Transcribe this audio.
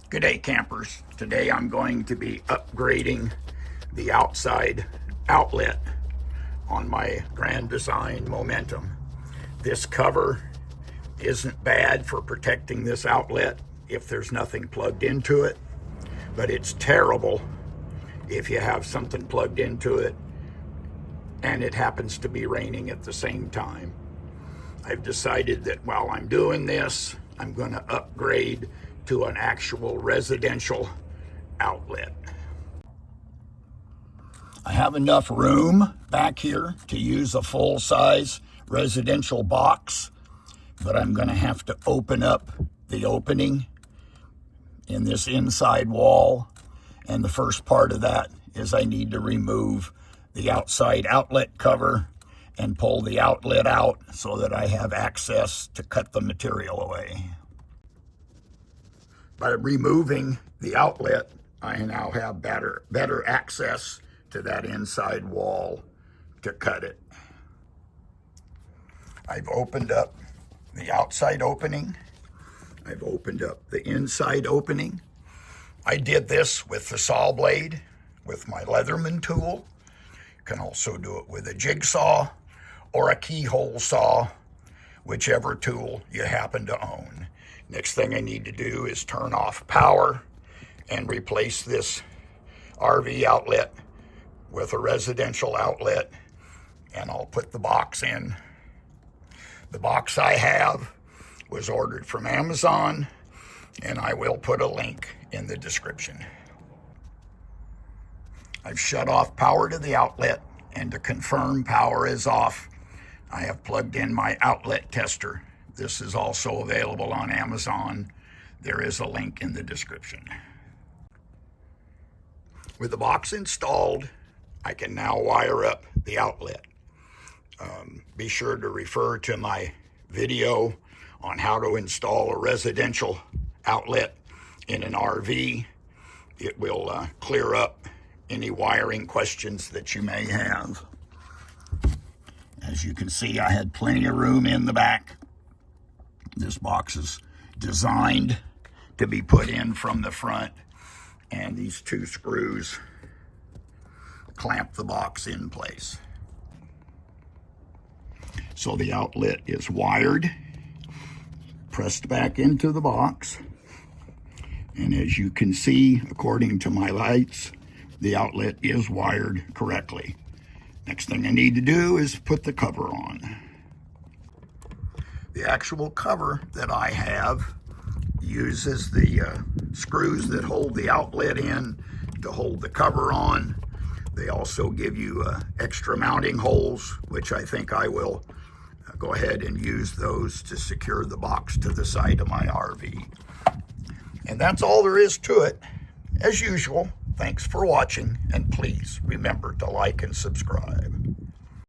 Good day, campers. Today I'm going to be upgrading the outside outlet on my Grand Design Momentum. This cover isn't bad for protecting this outlet if there's nothing plugged into it, but it's terrible if you have something plugged into it and it happens to be raining at the same time. I've decided that while I'm doing this, I'm going to upgrade to an actual residential outlet. I have enough room back here to use a full-size residential box, but I'm going to have to open up the opening in this inside wall, and the first part of that is I need to remove the outside outlet cover and pull the outlet out so that I have access to cut the material away. By removing the outlet, I now have better access to that inside wall to cut it. I've opened up the outside opening. I've opened up the inside opening. I did this with the saw blade, with my Leatherman tool. You can also do it with a jigsaw or a keyhole saw, whichever tool you happen to own. Next thing I need to do is turn off power and replace this RV outlet with a residential outlet, and I'll put the box in. The box I have was ordered from Amazon, and I will put a link in the description. I've shut off power to the outlet, and to confirm power is off, I have plugged in my outlet tester. This is also available on Amazon. There is a link in the description. With the box installed, I can now wire up the outlet. Be sure to refer to my video on how to install a residential outlet in an RV. It will clear up any wiring questions that you may have. As you can see, I had plenty of room in the back. This box is designed to be put in from the front, and these two screws clamp the box in place. So the outlet is wired, pressed back into the box, and as you can see, according to my lights, the outlet is wired correctly. Next thing I need to do is put the cover on. The actual cover that I have uses the screws that hold the outlet in to hold the cover on. They also give you extra mounting holes, which I think I will go ahead and use those to secure the box to the side of my RV. And that's all there is to it. As usual, thanks for watching, and please remember to like and subscribe.